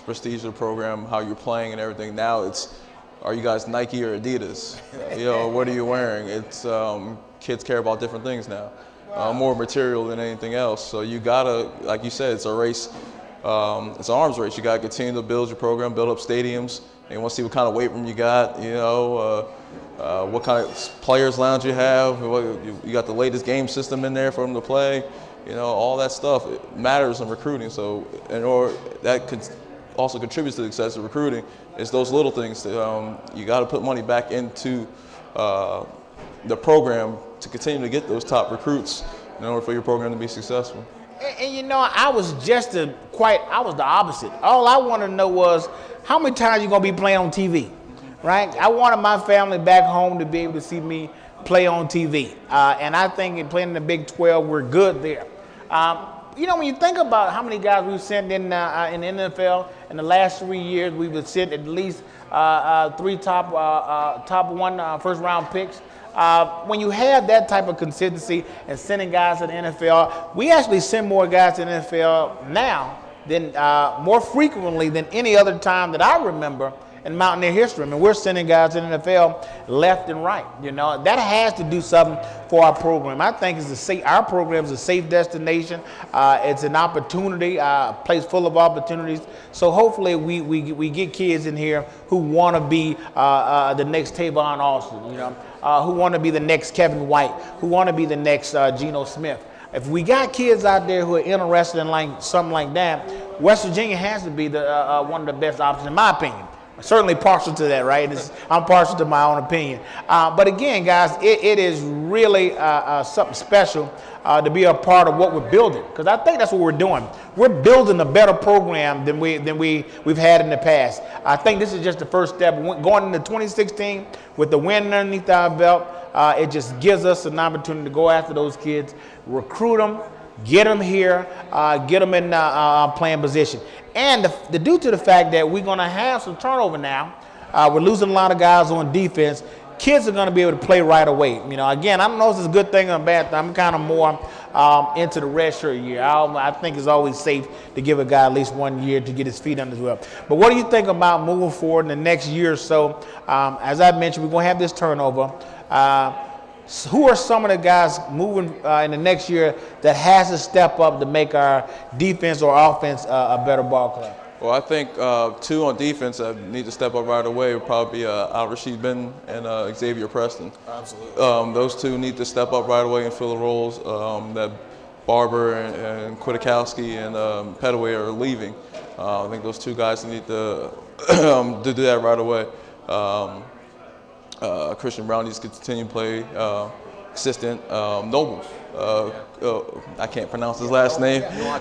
prestige of the program, how you're playing and everything. Now it's, are you guys Nike or Adidas? What are you wearing? It's kids care about different things now, more material than anything else. So you gotta, like you said, it's a race. It's an arms race. You gotta continue to build your program, build up stadiums. They want to see what kind of weight room you got. What kind of players lounge you have. You got the latest game system in there for them to play. All that stuff it matters in recruiting. So, that could also contributes to the success of recruiting. It's those little things that you got to put money back into the program to continue to get those top recruits in order for your program to be successful. And I was the opposite. All I wanted to know was how many times you gonna be playing on TV, right? I wanted my family back home to be able to see me play on TV, and I think in playing in the Big 12, we're good there. When you think about how many guys we've sent in the NFL in the last 3 years, we would send at least 3 top 1 first round picks. When you have that type of consistency and sending guys to the NFL, we actually send more guys to the NFL now than more frequently than any other time that I remember in Mountaineer history. We're sending guys to the NFL left and right. That has to do something for our program. I think our program is a safe destination. It's an opportunity, a place full of opportunities. So hopefully we get kids in here who want to be the next Tavon Austin, who want to be the next Kevin White, who want to be the next Geno Smith. If we got kids out there who are interested in something like that, West Virginia has to be one of the best options, in my opinion. Certainly partial to that, right? I'm partial to my own opinion. But again, guys, it is really something special to be a part of what we're building, because I think that's what we're doing. We're building a better program than we've had in the past. I think this is just the first step. Going into 2016 with the win underneath our belt, it just gives us an opportunity to go after those kids, recruit them, get them here, get them in playing position. And due to the fact that we're going to have some turnover now, we're losing a lot of guys on defense, kids are going to be able to play right away. Again, I don't know if it's a good thing or a bad thing. I'm kind of more into the redshirt year. I think it's always safe to give a guy at least 1 year to get his feet under his belt. But what do you think about moving forward in the next year or so? As I mentioned, we're going to have this turnover. Who are some of the guys moving in the next year that has to step up to make our defense or offense a better ball club? Well, I think 2 on defense that need to step up right away would probably be Al-Rashid Benton and Xavier Preston. Absolutely. Those 2 need to step up right away and fill the roles that Barber and Kwiatkowski and Petaway are leaving. I think those 2 guys need to do that right away. Christian Brown needs to continue to play consistent. Noble, I can't pronounce his last name. I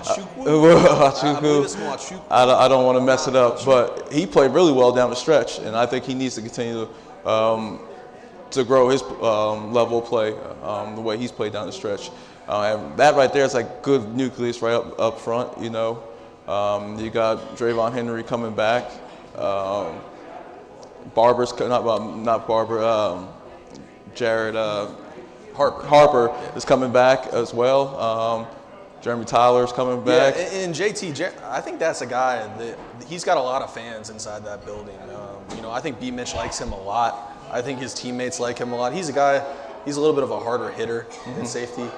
don't want to mess it up, but he played really well down the stretch, and I think he needs to continue to grow his level of play the way he's played down the stretch. And that right there is like good nucleus right up front. You got Drayvon Henry coming back. Jared Harper is coming back as well. Jeremy Tyler's coming back. Yeah, and JT, I think that's a guy that he's got a lot of fans inside that building. I think B. Mitch likes him a lot. I think his teammates like him a lot. He's a little bit of a harder hitter in safety.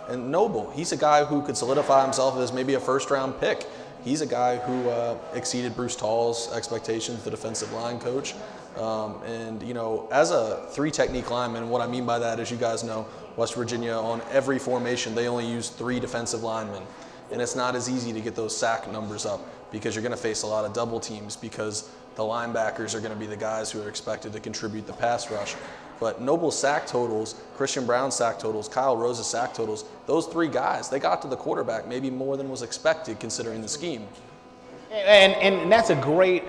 And Noble, he's a guy who could solidify himself as maybe a first-round pick. he's a guy who exceeded Bruce Tall's expectations, the defensive line coach. And, you know, as a 3-technique lineman, what I mean by that is, you guys know, West Virginia, on every formation, they only use 3 defensive linemen. And it's not as easy to get those sack numbers up because you're going to face a lot of double teams because the linebackers are going to be the guys who are expected to contribute the pass rush. But Noble's sack totals, Christian Brown's sack totals, Kyle Rose's sack totals, those 3 guys, they got to the quarterback maybe more than was expected considering the scheme. And that's a great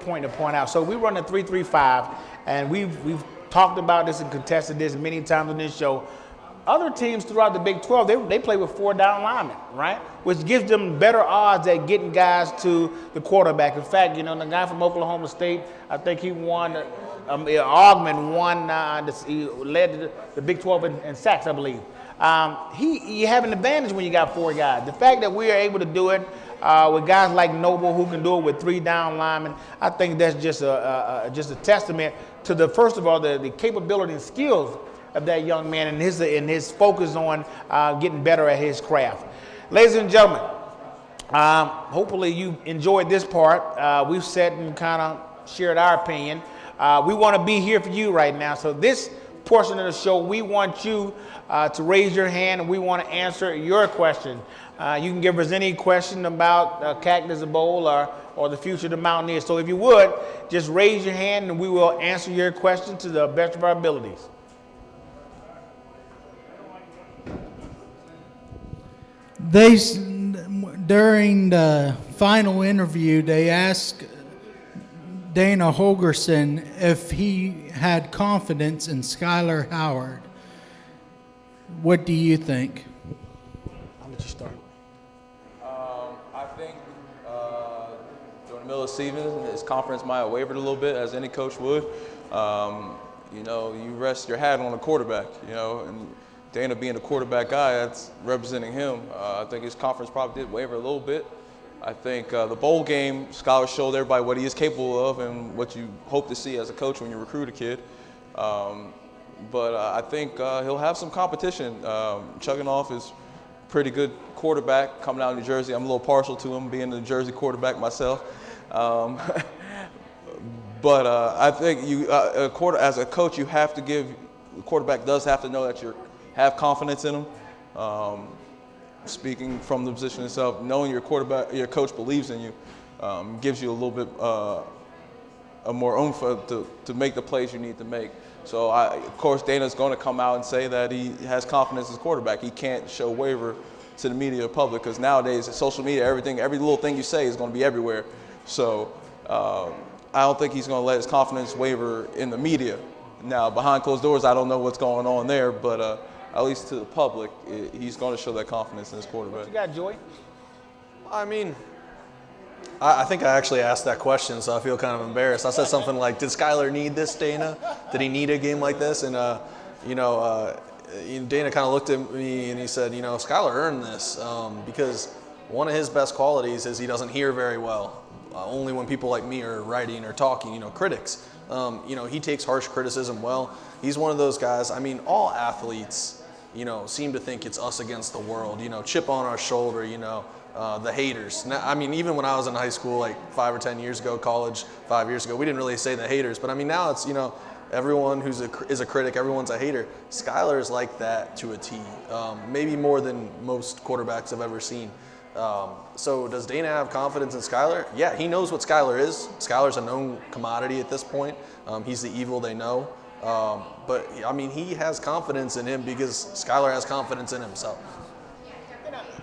point to point out. So we run a 3-3-5, and we've talked about this and contested this many times on this show. Other teams throughout the Big 12, they play with 4 down linemen, right? Which gives them better odds at getting guys to the quarterback. In fact, you know, the guy from Oklahoma State, I think he won, Augman won, he led the Big 12 in sacks, I believe. You have an advantage when you got 4 guys. The fact that we are able to do it with guys like Noble who can do it with 3 down linemen, I think that's just a testament to first of all, the capability and skills of that young man and his focus on getting better at his craft. Ladies and gentlemen, hopefully you enjoyed this part. We've sat and kind of shared our opinion. We want to be here for you right now. So this portion of the show, we want you to raise your hand, and we want to answer your question. You can give us any question about Cactus Bowl or the future of the Mountaineers. So if you would, just raise your hand, and we will answer your question to the best of our abilities. During the final interview, they asked Dana Holgerson if he had confidence in Skylar Howard. What do you think? I'll let you start. I think during the middle of the season, his confidence might have wavered a little bit, as any coach would. You know, you rest your hat on the quarterback, you know, and Dana being the quarterback guy, that's representing him. I think his confidence probably did waver a little bit. I think the bowl game, Skylar showed everybody what he is capable of and what you hope to see as a coach when you recruit a kid. But I think he'll have some competition. Chugginoff is a pretty good quarterback coming out of New Jersey. I'm a little partial to him, being a New Jersey quarterback myself. But I think as a coach, you have to the quarterback does have to know that you have confidence in him. Speaking from the position itself, knowing your coach believes in you, gives you a little bit more oomph to make the plays you need to make. So, of course, Dana's going to come out and say that he has confidence as a quarterback. He can't show waver to the media or public because nowadays, social media, every little thing you say is going to be everywhere. So, I don't think he's going to let his confidence waver in the media. Now, behind closed doors, I don't know what's going on there, but at least to the public, he's going to show that confidence in his quarterback. What you got, Joy? I mean, I think I actually asked that question, so I feel kind of embarrassed. I said something like, did Skylar need this, Dana? Did he need a game like this? And, Dana kind of looked at me and he said, you know, Skylar earned this because one of his best qualities is he doesn't hear very well. Only when people like me are writing or talking, critics. He takes harsh criticism well. He's one of those guys. I mean, all athletes, seem to think it's us against the world, chip on our shoulder, the haters. Now, I mean, even when I was in high school, like 5 or 10 years ago, college, 5 years ago, we didn't really say the haters. But I mean, now it's, everyone is a critic, everyone's a hater. Skylar is like that to a T, maybe more than most quarterbacks I've ever seen. So does Dana have confidence in Skylar? Yeah, he knows what Skylar is. Skylar's a known commodity at this point. He's the evil they know. But, I mean, he has confidence in him because Skylar has confidence in himself.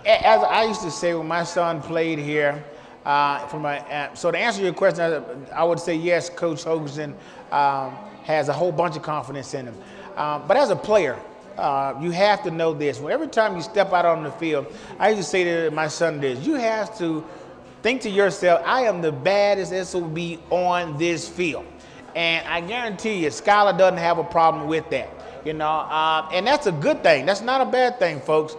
As I used to say when my son played here, so to answer your question, I would say yes, Coach Hogerson has a whole bunch of confidence in him. But as a player, you have to know this. Every time you step out on the field, I used to say to my son this, you have to think to yourself, I am the baddest SOB on this field. And I guarantee you, Skylar doesn't have a problem with that. And that's a good thing. That's not a bad thing, folks.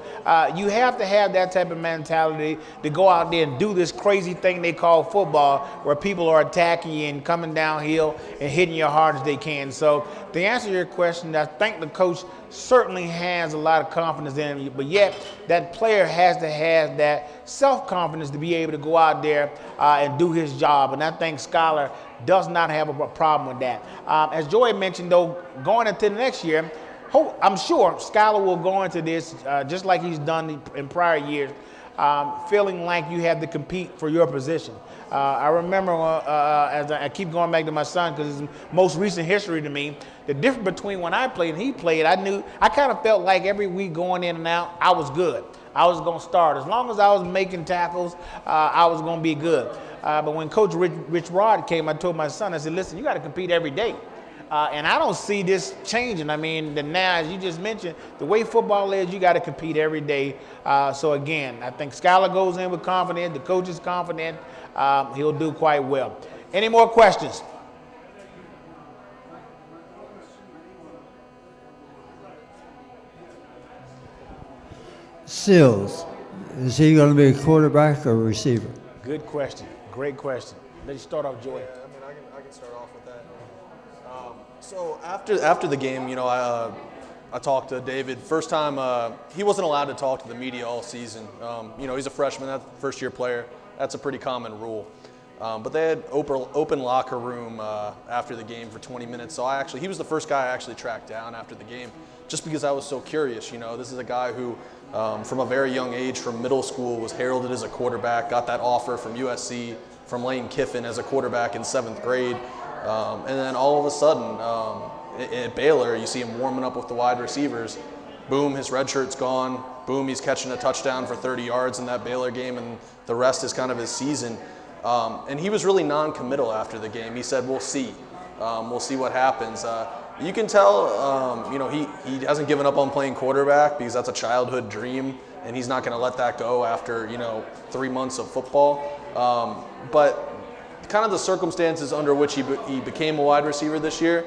You have to have that type of mentality to go out there and do this crazy thing they call football, where people are attacking you and coming downhill and hitting you as hard as they can. So to answer your question, I think the coach certainly has a lot of confidence in him, but yet that player has to have that self-confidence to be able to go out there and do his job. And I think Skylar does not have a problem with that. As Joey mentioned, though, going into the next year, I'm sure Skylar will go into this just like he's done in prior years, feeling like you have to compete for your position. I remember, as I keep going back to my son, because it's most recent history to me, the difference between when I played and he played, I kind of felt like every week going in and out, I was good. I was going to start. As long as I was making tackles, I was going to be good. But when Coach Rich Rod came, I told my son, I said, listen, you got to compete every day. And I don't see this changing. I mean, now, as you just mentioned, the way football is, you got to compete every day. So, again, I think Skylar goes in with confidence. The coach is confident. He'll do quite well. Any more questions? Sills, is he going to be a quarterback or a receiver? Good question. Great question. Let's start off, Joey. I can start off with that. So after the game, I talked to David. First time, he wasn't allowed to talk to the media all season. He's a freshman, that's a first-year player. That's a pretty common rule. But they had open locker room after the game for 20 minutes. So he was the first guy I actually tracked down after the game, just because I was so curious. This is a guy who, from a very young age, from middle school, was heralded as a quarterback, got that offer from USC, from Lane Kiffin as a quarterback in 7th grade. And then all of a sudden, at Baylor, you see him warming up with the wide receivers. Boom, his red shirt's gone. Boom, he's catching a touchdown for 30 yards in that Baylor game, and the rest is kind of his season. And he was really non-committal after the game. He said, we'll see. We'll see what happens. You can tell, he hasn't given up on playing quarterback because that's a childhood dream, and he's not going to let that go after, 3 months of football. But kind of the circumstances under which he became a wide receiver this year,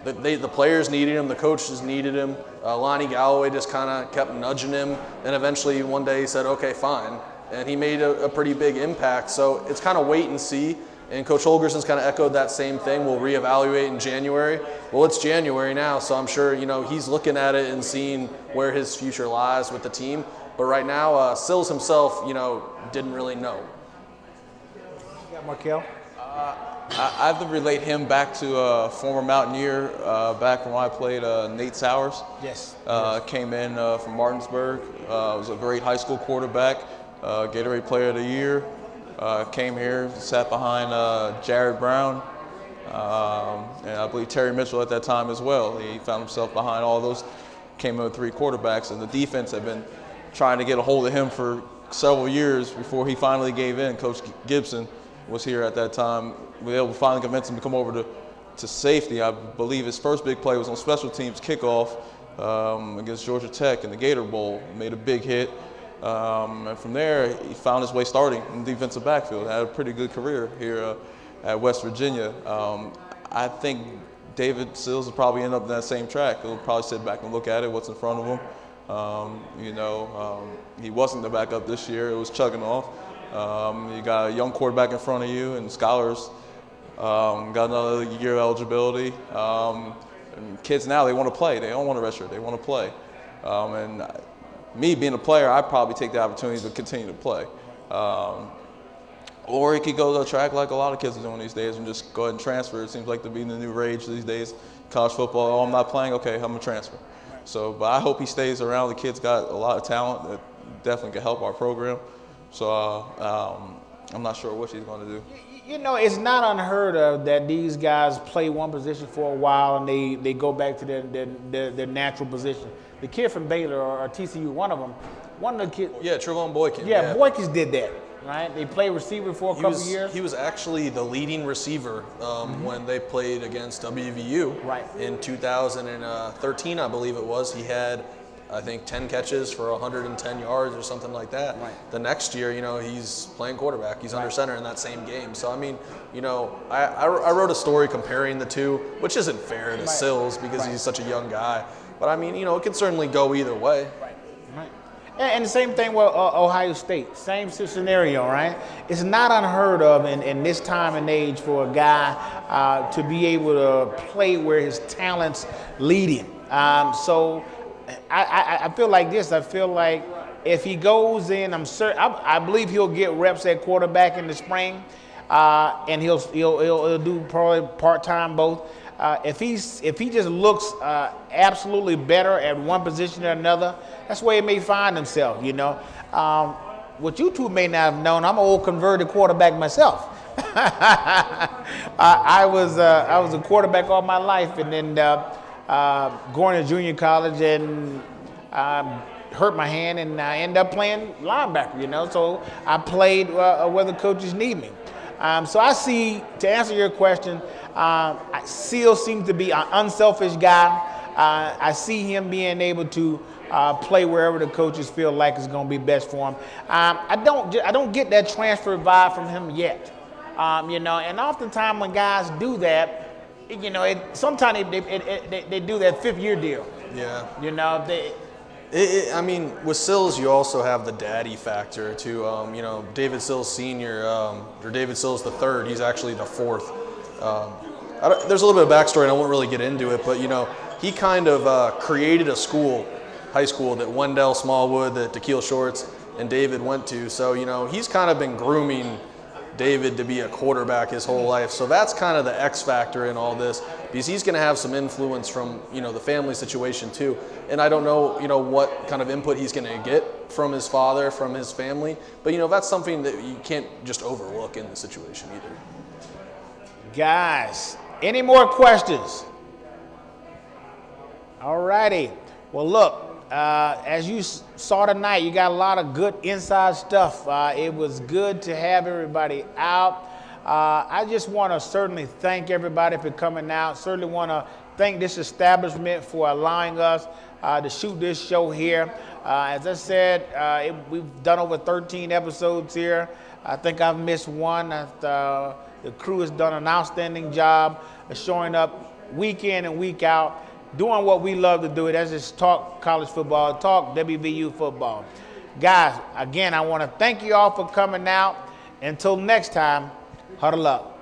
the players needed him, the coaches needed him. Lonnie Galloway just kind of kept nudging him, and eventually one day he said, okay, fine. And he made a pretty big impact. So it's kind of wait and see. And Coach Holgerson's kind of echoed that same thing. We'll reevaluate in January. Well, it's January now, so I'm sure he's looking at it and seeing where his future lies with the team. But right now, Sills himself, didn't really know. You got Markel? I have to relate him back to a former Mountaineer back when I played Nate Sowers. Yes. Came in from Martinsburg. Was a great high school quarterback. Gatorade Player of the Year. Came here, sat behind Jared Brown, and I believe Terry Mitchell at that time as well. He found himself behind all those, came in with 3 quarterbacks, and the defense had been trying to get a hold of him for several years before he finally gave in. Coach Gibson was here at that time. We were able to finally convince him to come over to safety. I believe his first big play was on special teams kickoff against Georgia Tech in the Gator Bowl. Made a big hit. And from there, he found his way starting in the defensive backfield. Had a pretty good career here at West Virginia. I think David Sills will probably end up in that same track. He'll probably sit back and look at it, what's in front of him. He wasn't the backup this year. It was chugging off. You got a young quarterback in front of you, and Scholars got another year of eligibility. And kids now, they want to play. They don't want to redshirt. They want to play. And me being a player, I'd probably take the opportunity to continue to play. Or he could go to a track like a lot of kids are doing these days and just go ahead and transfer. It seems like to be the new rage these days. College football, oh, I'm not playing, okay, I'm going to transfer. So, but I hope he stays around. The kid's got a lot of talent that definitely can help our program. So I'm not sure what he's going to do. It's not unheard of that these guys play one position for a while and they go back to their natural position. The kid from Baylor or TCU, one of the kids. Yeah, Trevon Boykin. Yeah, Boykins did that, right? They played receiver for a couple years. He was actually the leading receiver when they played against WVU. Right. In 2013, I believe it was. He had, I think, 10 catches for 110 yards or something like that. Right. The next year, he's playing quarterback. He's under center in that same game. So, I mean, I wrote a story comparing the two, which isn't fair to Sills because he's such a young guy. But, I mean, it can certainly go either way. Right. And the same thing with Ohio State. Same scenario, right? It's not unheard of in this time and age for a guy to be able to play where his talents lead him. So I feel like this. I feel like if he goes in, I believe he'll get reps at quarterback in the spring, and he'll do probably part-time both. If he just looks absolutely better at one position or another, that's where he may find himself. What you two may not have known, I'm an old converted quarterback myself. I was a quarterback all my life, and then going to junior college and hurt my hand, and I ended up playing linebacker. So I played where the coaches need me. So I see, to answer your question, Seal seems to be an unselfish guy. I see him being able to play wherever the coaches feel like is going to be best for him. I don't get that transfer vibe from him yet. And oftentimes when guys do that, sometimes they do that 5th-year deal. Yeah. I mean, with Sills, you also have the daddy factor too. David Sills Sr. Or David Sills III. He's actually the 4th. There's a little bit of backstory, and I won't really get into it, but he kind of created a high school that Wendell Smallwood, that Tequil Shorts, and David went to. So he's kind of been grooming David to be a quarterback his whole life. So that's kind of the X factor in all this, because he's going to have some influence from the family situation too. And I don't know what kind of input he's going to get from his father, from his family, but that's something that you can't just overlook in the situation either. Guys, any more questions? All righty. Well, look, as you saw tonight, you got a lot of good inside stuff. It was good to have everybody out. I just want to certainly thank everybody for coming out. Certainly want to thank this establishment for allowing us to shoot this show here. As I said, we've done over 13 episodes here. I think I've missed one. The crew has done an outstanding job of showing up week in and week out, doing what we love to do. That's just talk college football, talk WVU football. Guys, again, I want to thank you all for coming out. Until next time, huddle up.